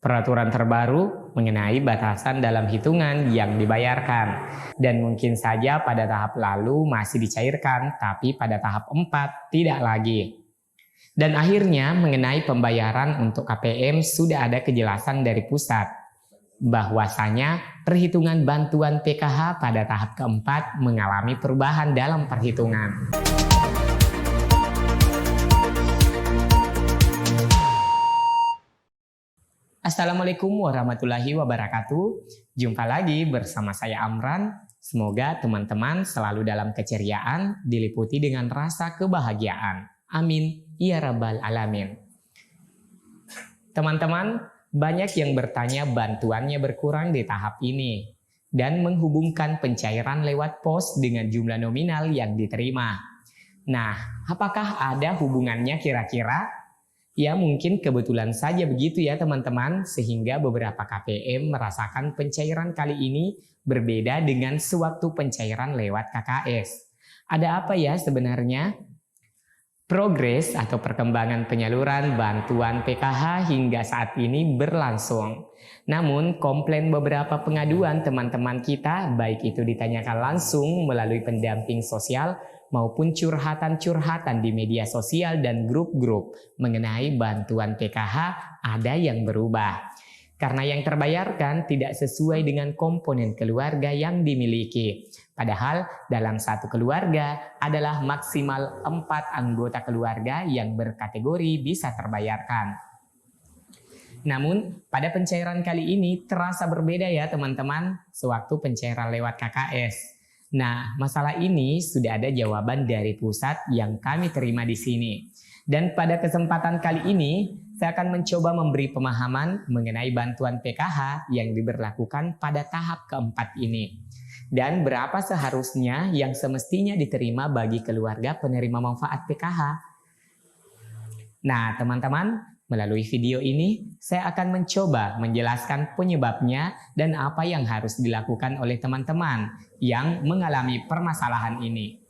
peraturan terbaru mengenai batasan dalam hitungan yang dibayarkan. Dan mungkin saja pada tahap lalu masih dicairkan, tapi pada tahap 4 tidak lagi. Dan akhirnya mengenai pembayaran untuk KPM sudah ada kejelasan dari pusat, bahwasanya perhitungan bantuan PKH pada tahap keempat mengalami perubahan dalam perhitungan. Assalamualaikum warahmatullahi wabarakatuh. Jumpa lagi bersama saya Amran. Semoga teman-teman selalu dalam keceriaan, diliputi dengan rasa kebahagiaan. Amin ya rabbal alamin. Teman-teman, banyak yang bertanya bantuannya berkurang di tahap ini dan menghubungkan pencairan lewat pos dengan jumlah nominal yang diterima. Nah, apakah ada hubungannya kira-kira? Ya mungkin kebetulan saja begitu ya teman-teman, sehingga beberapa KPM merasakan pencairan kali ini berbeda dengan sewaktu pencairan lewat KKS. Ada apa ya sebenarnya? Progres atau perkembangan penyaluran bantuan PKH hingga saat ini berlangsung. Namun komplain beberapa pengaduan teman-teman kita, baik itu ditanyakan langsung melalui pendamping sosial maupun curhatan-curhatan di media sosial dan grup-grup mengenai bantuan PKH ada yang berubah. Karena yang terbayarkan tidak sesuai dengan komponen keluarga yang dimiliki. Padahal dalam satu keluarga adalah maksimal 4 anggota keluarga yang berkategori bisa terbayarkan. Namun pada pencairan kali ini terasa berbeda ya teman-teman, sewaktu pencairan lewat KKS. Nah, masalah ini sudah ada jawaban dari pusat yang kami terima di sini. Dan pada kesempatan kali ini, saya akan mencoba memberi pemahaman mengenai bantuan PKH yang diberlakukan pada tahap keempat ini. Dan berapa seharusnya yang semestinya diterima bagi keluarga penerima manfaat PKH. Nah, teman-teman, melalui video ini, saya akan mencoba menjelaskan penyebabnya dan apa yang harus dilakukan oleh teman-teman yang mengalami permasalahan ini.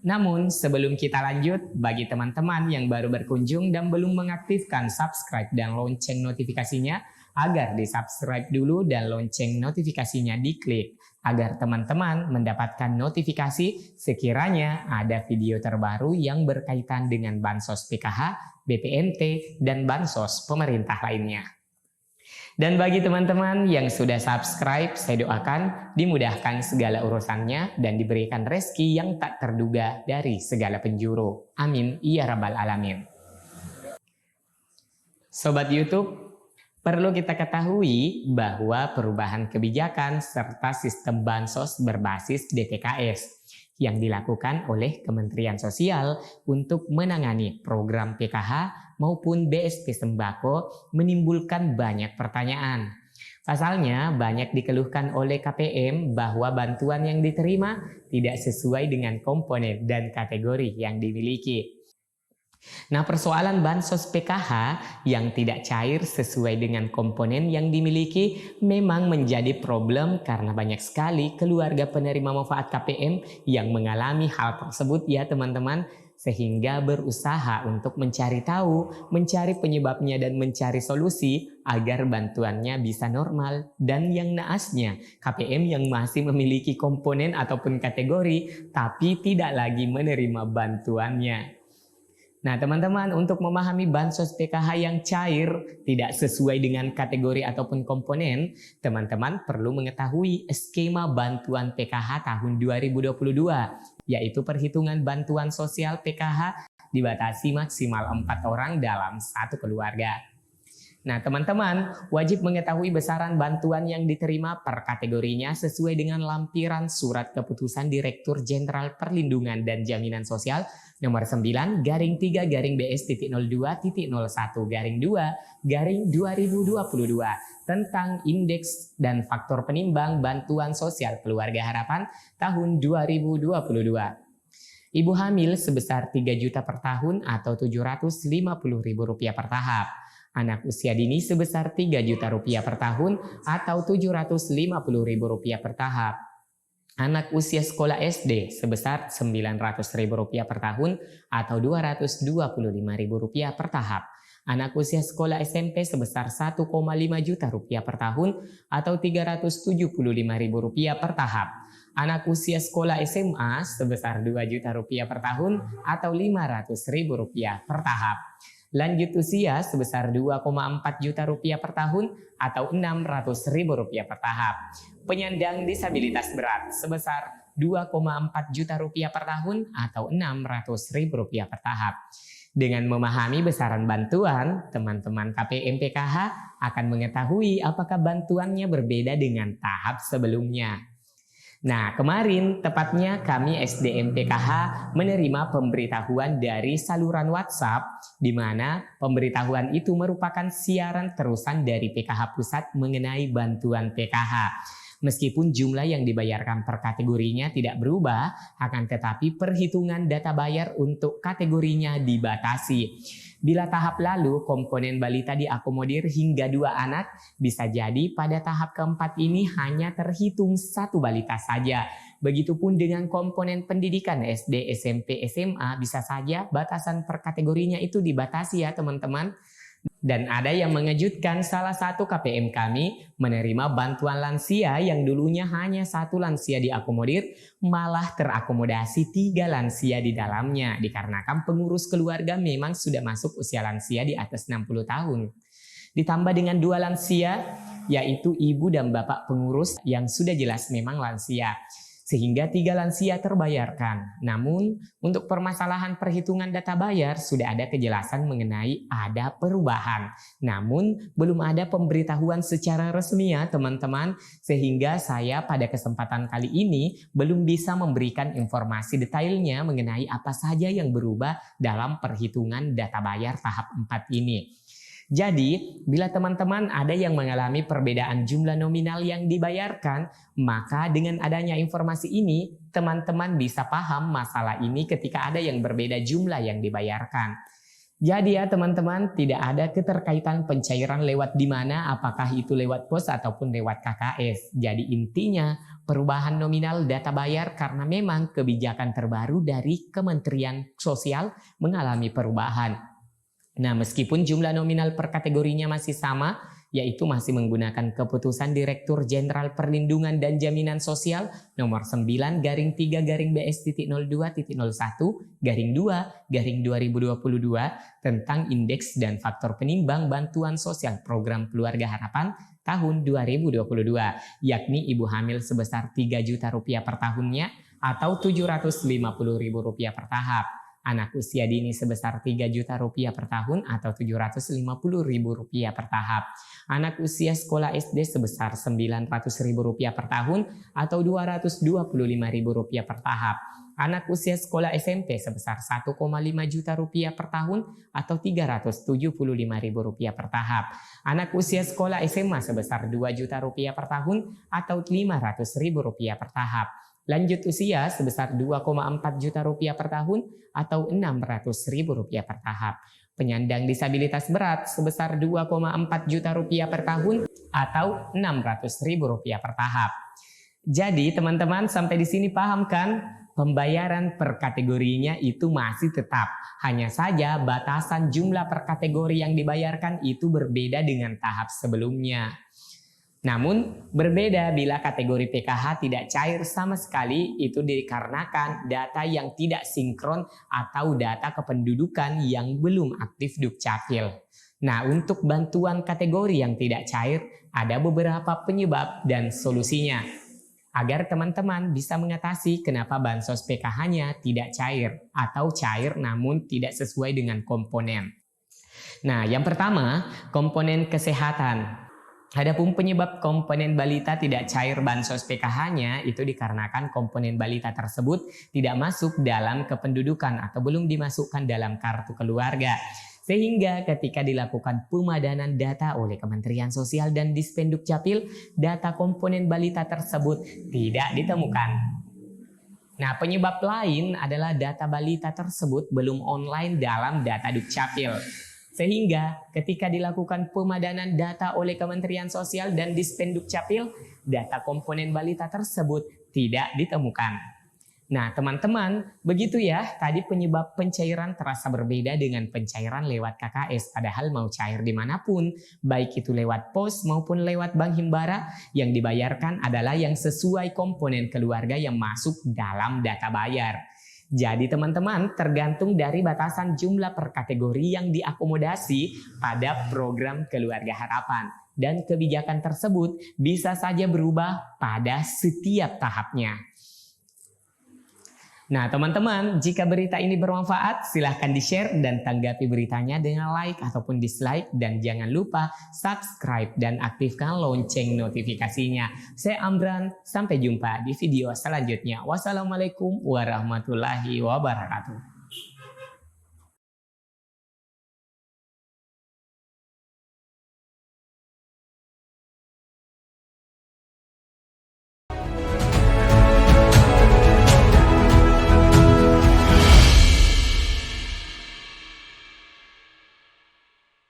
Namun, sebelum kita lanjut, bagi teman-teman yang baru berkunjung dan belum mengaktifkan subscribe dan lonceng notifikasinya, agar di-subscribe dulu dan lonceng notifikasinya diklik, agar teman-teman mendapatkan notifikasi sekiranya ada video terbaru yang berkaitan dengan Bansos PKH, BPNT, dan Bansos pemerintah lainnya. Dan bagi teman-teman yang sudah subscribe, saya doakan dimudahkan segala urusannya dan diberikan rezeki yang tak terduga dari segala penjuru. Amin ya rabbal alamin. Sobat YouTube, perlu kita ketahui bahwa perubahan kebijakan serta sistem bansos berbasis DTKS yang dilakukan oleh Kementerian Sosial untuk menangani program PKH maupun BSP Sembako menimbulkan banyak pertanyaan. Pasalnya banyak dikeluhkan oleh KPM bahwa bantuan yang diterima tidak sesuai dengan komponen dan kategori yang dimiliki. Nah, persoalan bansos PKH yang tidak cair sesuai dengan komponen yang dimiliki memang menjadi problem karena banyak sekali keluarga penerima manfaat KPM yang mengalami hal tersebut ya teman-teman, sehingga berusaha untuk mencari tahu, mencari penyebabnya dan mencari solusi agar bantuannya bisa normal. Dan yang naasnya, KPM yang masih memiliki komponen ataupun kategori tapi tidak lagi menerima bantuannya. Nah teman-teman, untuk memahami bansos PKH yang cair tidak sesuai dengan kategori ataupun komponen, teman-teman perlu mengetahui skema bantuan PKH tahun 2022, yaitu perhitungan bantuan sosial PKH dibatasi maksimal 4 orang dalam satu keluarga. Nah teman-teman wajib mengetahui besaran bantuan yang diterima per kategorinya sesuai dengan lampiran surat keputusan Direktur Jenderal Perlindungan dan Jaminan Sosial nomor 9/BS.02.01/2/2022 tentang indeks dan faktor penimbang bantuan sosial keluarga harapan tahun 2022. Ibu hamil sebesar 3 juta per tahun atau Rp750.000 per tahap. Anak usia dini sebesar Rp3 juta per tahun atau Rp750.000 per tahap. Anak usia sekolah SD sebesar Rp900.000 per tahun atau Rp225.000 per tahap. Anak usia sekolah SMP sebesar 1,5 juta rupiah per tahun atau Rp375.000 per tahap. Anak usia sekolah SMA sebesar 2 juta rupiah per tahun atau Rp500.000 per tahap. Lanjut usia sebesar 2,4 juta rupiah per tahun atau Rp600.000 per tahap. Penyandang disabilitas berat sebesar 2,4 juta rupiah per tahun atau Rp600.000 per tahap. Dengan memahami besaran bantuan, teman-teman KPM PKH akan mengetahui apakah bantuannya berbeda dengan tahap sebelumnya. Nah, kemarin tepatnya kami SDM PKH menerima pemberitahuan dari saluran WhatsApp di mana pemberitahuan itu merupakan siaran terusan dari PKH Pusat mengenai bantuan PKH. Meskipun jumlah yang dibayarkan per kategorinya tidak berubah, akan tetapi perhitungan data bayar untuk kategorinya dibatasi. Bila tahap lalu komponen balita diakomodir hingga 2 anak, bisa jadi pada tahap keempat ini hanya terhitung 1 balita saja. Begitupun dengan komponen pendidikan SD, SMP, SMA, bisa saja batasan per kategorinya itu dibatasi ya teman-teman. Dan ada yang mengejutkan, salah satu KPM kami menerima bantuan lansia yang dulunya hanya 1 lansia diakomodir, malah terakomodasi 3 lansia di dalamnya dikarenakan pengurus keluarga memang sudah masuk usia lansia di atas 60 tahun. Ditambah dengan 2 lansia, yaitu ibu dan bapak pengurus yang sudah jelas memang lansia. Sehingga 3 lansia terbayarkan. Namun, untuk permasalahan perhitungan data bayar sudah ada kejelasan mengenai ada perubahan. Namun, belum ada pemberitahuan secara resmi ya teman-teman, sehingga saya pada kesempatan kali ini belum bisa memberikan informasi detailnya mengenai apa saja yang berubah dalam perhitungan data bayar tahap 4 ini. Jadi, bila teman-teman ada yang mengalami perbedaan jumlah nominal yang dibayarkan, maka dengan adanya informasi ini, teman-teman bisa paham masalah ini ketika ada yang berbeda jumlah yang dibayarkan. Jadi ya teman-teman, tidak ada keterkaitan pencairan lewat di mana, apakah itu lewat pos ataupun lewat KKS. Jadi intinya, perubahan nominal data bayar karena memang kebijakan terbaru dari Kementerian Sosial mengalami perubahan. Nah, meskipun jumlah nominal per kategorinya masih sama, yaitu masih menggunakan keputusan Direktur Jenderal Perlindungan dan Jaminan Sosial nomor 9-BS-02-01-2-2022 tentang indeks dan faktor penimbang bantuan sosial program Keluarga Harapan tahun 2022, yakni ibu hamil sebesar 3 juta rupiah per tahunnya atau Rp750.000 per tahap. Anak usia dini sebesar 3 juta rupiah per tahun atau Rp750.000 per tahap. Anak usia sekolah SD sebesar Rp900.000 per tahun atau Rp225.000 per tahap. Anak usia sekolah SMP sebesar 1,5 juta rupiah per tahun atau Rp375.000 per tahap. Anak usia sekolah SMA sebesar 2 juta rupiah per tahun atau Rp500.000 per tahap. Lanjut usia sebesar 2,4 juta rupiah per tahun atau Rp600.000 per tahap. Penyandang disabilitas berat sebesar 2,4 juta rupiah per tahun atau Rp600.000 per tahap. Jadi teman-teman sampai di sini paham kan? Pembayaran per kategorinya itu masih tetap. Hanya saja batasan jumlah per kategori yang dibayarkan itu berbeda dengan tahap sebelumnya. Namun berbeda bila kategori PKH tidak cair sama sekali, itu dikarenakan data yang tidak sinkron atau data kependudukan yang belum aktif Dukcapil. Nah, untuk bantuan kategori yang tidak cair ada beberapa penyebab dan solusinya agar teman-teman bisa mengatasi kenapa bansos PKH-nya tidak cair atau cair namun tidak sesuai dengan komponen. Nah, yang pertama, komponen kesehatan. Adapun penyebab komponen balita tidak cair bansos PKH-nya itu dikarenakan komponen balita tersebut tidak masuk dalam kependudukan atau belum dimasukkan dalam kartu keluarga. Sehingga ketika dilakukan pemadanan data oleh Kementerian Sosial dan Dispenduk Capil, data komponen balita tersebut tidak ditemukan. Nah, penyebab lain adalah data balita tersebut belum online dalam data Dukcapil. Sehingga ketika dilakukan pemadanan data oleh Kementerian Sosial dan Dispenduk Capil, data komponen balita tersebut tidak ditemukan. Nah, teman-teman, begitu ya. Tadi penyebab pencairan terasa berbeda dengan pencairan lewat KKS. Padahal mau cair dimanapun, baik itu lewat pos maupun lewat bank himbara, yang dibayarkan adalah yang sesuai komponen keluarga yang masuk dalam data bayar. Jadi teman-teman, tergantung dari batasan jumlah per kategori yang diakomodasi pada program Keluarga Harapan. Dan kebijakan tersebut bisa saja berubah pada setiap tahapnya. Nah teman-teman, jika berita ini bermanfaat, silahkan di-share dan tanggapi beritanya dengan like ataupun dislike. Dan jangan lupa subscribe dan aktifkan lonceng notifikasinya. Saya Amran, sampai jumpa di video selanjutnya. Wassalamualaikum warahmatullahi wabarakatuh.